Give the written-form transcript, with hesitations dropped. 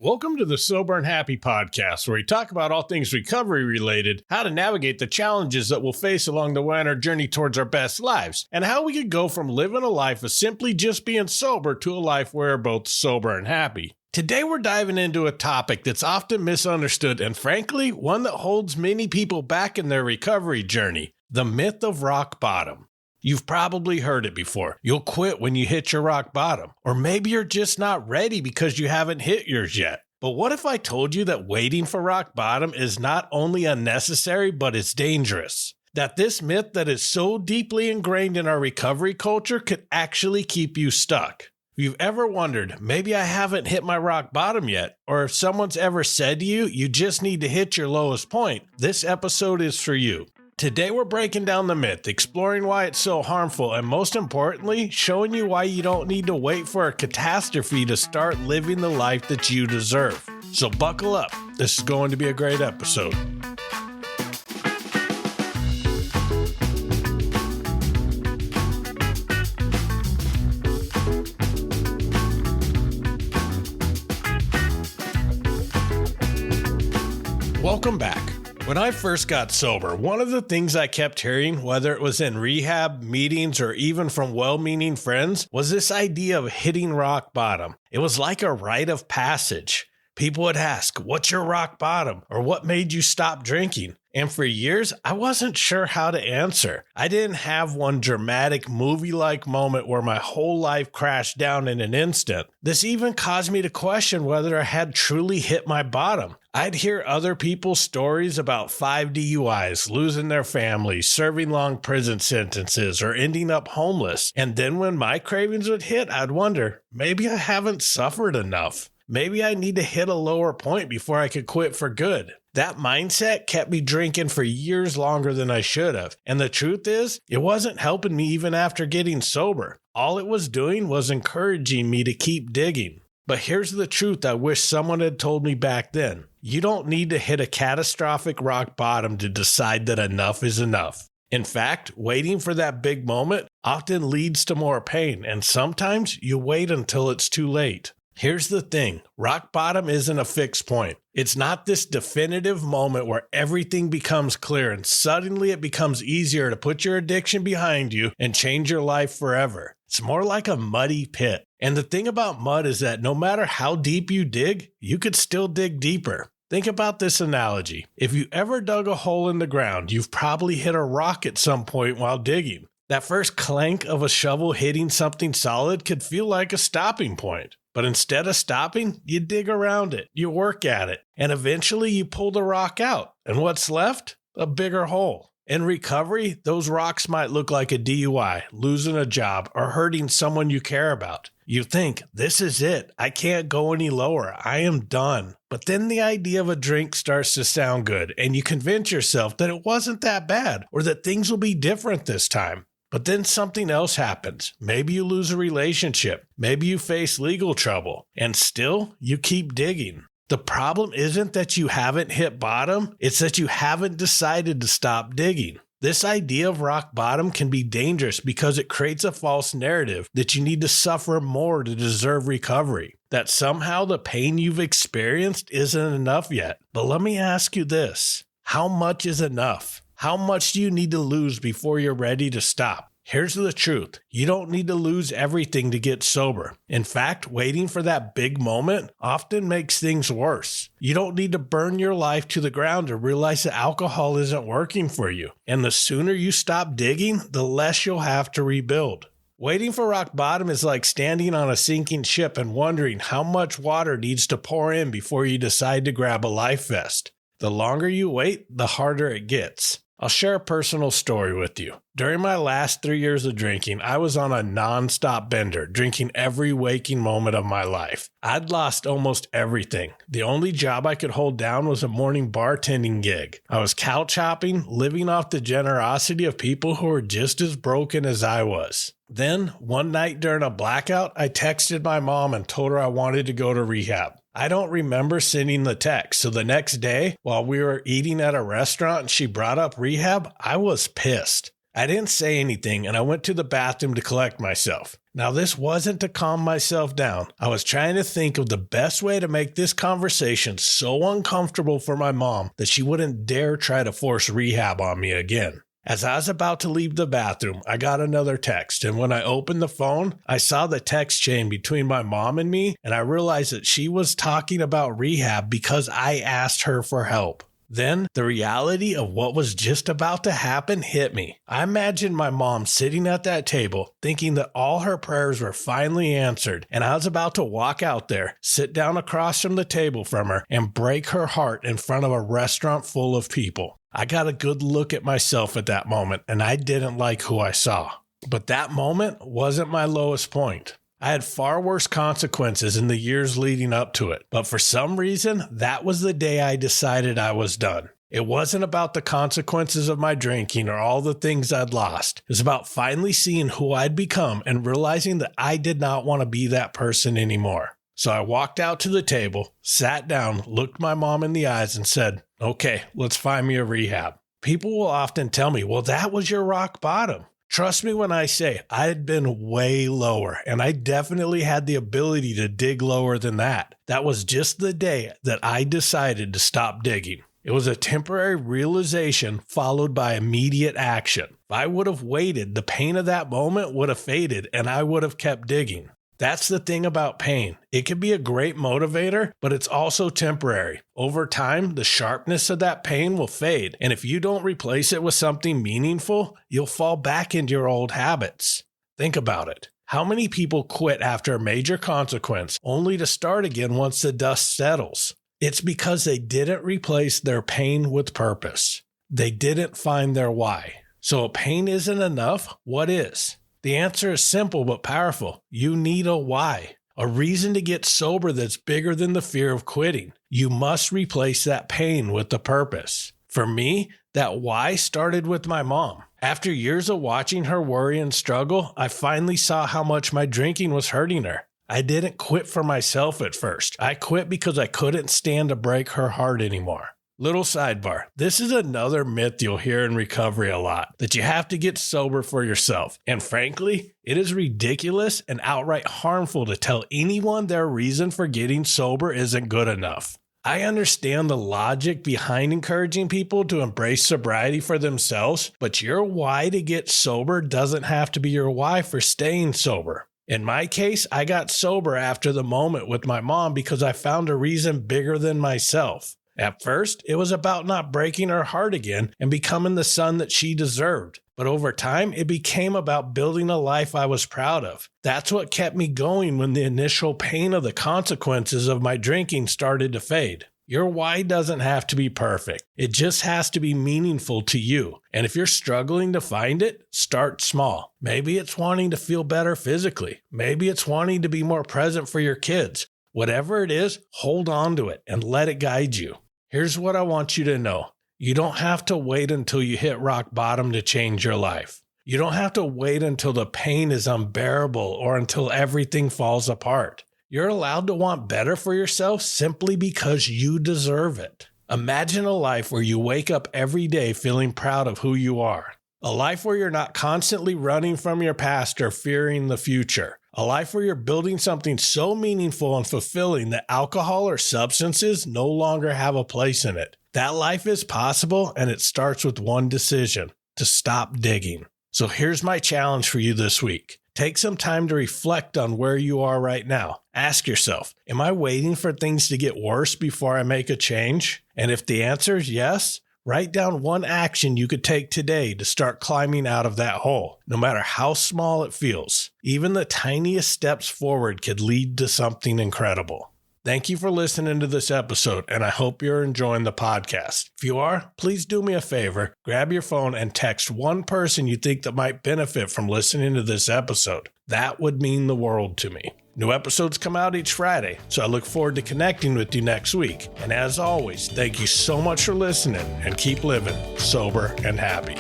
Welcome to the Sober and Happy podcast, where we talk about all things recovery related, how to navigate the challenges that we'll face along the way on our journey towards our best lives, and how we could go from living a life of simply just being sober to a life where we're both sober and happy. Today we're diving into a topic that's often misunderstood and frankly, one that holds many people back in their recovery journey, the myth of rock bottom. You've probably heard it before. You'll quit when you hit your rock bottom. Or maybe you're just not ready because you haven't hit yours yet. But what if I told you that waiting for rock bottom is not only unnecessary, but it's dangerous? That this myth that is so deeply ingrained in our recovery culture could actually keep you stuck. If you've ever wondered, maybe I haven't hit my rock bottom yet, or if someone's ever said to you, you just need to hit your lowest point, this episode is for you. Today we're breaking down the myth, exploring why it's so harmful, and most importantly, showing you why you don't need to wait for a catastrophe to start living the life that you deserve. So buckle up. This is going to be a great episode. Welcome back. When I first got sober, one of the things I kept hearing, whether it was in rehab, meetings, or even from well-meaning friends, was this idea of hitting rock bottom. It was like a rite of passage. People would ask, "What's your rock bottom?" or "What made you stop drinking?" And for years, I wasn't sure how to answer. I didn't have one dramatic movie-like moment where my whole life crashed down in an instant. This even caused me to question whether I had truly hit my bottom. I'd hear other people's stories about 5 DUIs, losing their families, serving long prison sentences, or ending up homeless. And then when my cravings would hit, I'd wonder, maybe I haven't suffered enough. Maybe I need to hit a lower point before I could quit for good. That mindset kept me drinking for years longer than I should have. And the truth is, it wasn't helping me even after getting sober. All it was doing was encouraging me to keep digging. But here's the truth I wish someone had told me back then. You don't need to hit a catastrophic rock bottom to decide that enough is enough. In fact, waiting for that big moment often leads to more pain, and sometimes you wait until it's too late. Here's the thing, rock bottom isn't a fixed point. It's not this definitive moment where everything becomes clear and suddenly it becomes easier to put your addiction behind you and change your life forever. It's more like a muddy pit. And the thing about mud is that no matter how deep you dig, you could still dig deeper. Think about this analogy. If you ever dug a hole in the ground, you've probably hit a rock at some point while digging. That first clank of a shovel hitting something solid could feel like a stopping point. But instead of stopping, you dig around it, you work at it, and eventually you pull the rock out. And what's left? A bigger hole. In recovery, those rocks might look like a DUI, losing a job, or hurting someone you care about. You think, this is it. I can't go any lower. I am done. But then the idea of a drink starts to sound good, and you convince yourself that it wasn't that bad, or that things will be different this time. But then something else happens. Maybe you lose a relationship. Maybe you face legal trouble. And still, you keep digging. The problem isn't that you haven't hit bottom. It's that you haven't decided to stop digging. This idea of rock bottom can be dangerous because it creates a false narrative that you need to suffer more to deserve recovery. That somehow the pain you've experienced isn't enough yet. But let me ask you this. How much is enough? How much do you need to lose before you're ready to stop? Here's the truth. You don't need to lose everything to get sober. In fact, waiting for that big moment often makes things worse. You don't need to burn your life to the ground to realize that alcohol isn't working for you. And the sooner you stop digging, the less you'll have to rebuild. Waiting for rock bottom is like standing on a sinking ship and wondering how much water needs to pour in before you decide to grab a life vest. The longer you wait, the harder it gets. I'll share a personal story with you. During my last 3 years of drinking, I was on a non-stop bender, drinking every waking moment of my life. I'd lost almost everything. The only job I could hold down was a morning bartending gig. I was couch hopping, living off the generosity of people who were just as broken as I was. Then, one night during a blackout, I texted my mom and told her I wanted to go to rehab. I don't remember sending the text, so the next day, while we were eating at a restaurant and she brought up rehab, I was pissed. I didn't say anything and I went to the bathroom to collect myself. Now, this wasn't to calm myself down. I was trying to think of the best way to make this conversation so uncomfortable for my mom that she wouldn't dare try to force rehab on me again. As I was about to leave the bathroom, I got another text, and when I opened the phone, I saw the text chain between my mom and me, and I realized that she was talking about rehab because I asked her for help. Then, the reality of what was just about to happen hit me. I imagined my mom sitting at that table, thinking that all her prayers were finally answered, and I was about to walk out there, sit down across from the table from her, and break her heart in front of a restaurant full of people. I got a good look at myself at that moment, and I didn't like who I saw. But that moment wasn't my lowest point. I had far worse consequences in the years leading up to it, but for some reason, that was the day I decided I was done. It wasn't about the consequences of my drinking or all the things I'd lost. It was about finally seeing who I'd become and realizing that I did not want to be that person anymore. So I walked out to the table, sat down, looked my mom in the eyes and said, "Okay, let's find me a rehab." People will often tell me, "Well, that was your rock bottom." Trust me when I say I had been way lower, and I definitely had the ability to dig lower than that. That was just the day that I decided to stop digging. It was a temporary realization followed by immediate action. If I would have waited, the pain of that moment would have faded and I would have kept digging. That's the thing about pain. It can be a great motivator, but it's also temporary. Over time, the sharpness of that pain will fade, and if you don't replace it with something meaningful, you'll fall back into your old habits. Think about it. How many people quit after a major consequence only to start again once the dust settles? It's because they didn't replace their pain with purpose. They didn't find their why. So if pain isn't enough, what is? The answer is simple but powerful. You need a why, a reason to get sober that's bigger than the fear of quitting. You must replace that pain with a purpose. For me, that why started with my mom. After years of watching her worry and struggle, I finally saw how much my drinking was hurting her. I didn't quit for myself at first. I quit because I couldn't stand to break her heart anymore. Little sidebar, this is another myth you'll hear in recovery a lot, that you have to get sober for yourself. And frankly, it is ridiculous and outright harmful to tell anyone their reason for getting sober isn't good enough. I understand the logic behind encouraging people to embrace sobriety for themselves, but your why to get sober doesn't have to be your why for staying sober. In my case, I got sober after the moment with my mom because I found a reason bigger than myself. At first, it was about not breaking her heart again and becoming the son that she deserved. But over time, it became about building a life I was proud of. That's what kept me going when the initial pain of the consequences of my drinking started to fade. Your why doesn't have to be perfect. It just has to be meaningful to you. And if you're struggling to find it, start small. Maybe it's wanting to feel better physically. Maybe it's wanting to be more present for your kids. Whatever it is, hold on to it and let it guide you. Here's what I want you to know. You don't have to wait until you hit rock bottom to change your life. You don't have to wait until the pain is unbearable or until everything falls apart. You're allowed to want better for yourself simply because you deserve it. Imagine a life where you wake up every day feeling proud of who you are. A life where you're not constantly running from your past or fearing the future. A life where you're building something so meaningful and fulfilling that alcohol or substances no longer have a place in it. That life is possible, and it starts with one decision: to stop digging. So here's my challenge for you this week. Take some time to reflect on where you are right now. Ask yourself, am I waiting for things to get worse before I make a change? And if the answer is yes, write down one action you could take today to start climbing out of that hole, no matter how small it feels. Even the tiniest steps forward could lead to something incredible. Thank you for listening to this episode, and I hope you're enjoying the podcast. If you are, please do me a favor, grab your phone and text one person you think that might benefit from listening to this episode. That would mean the world to me. New episodes come out each Friday, so I look forward to connecting with you next week. And as always, thank you so much for listening, and keep living sober and happy.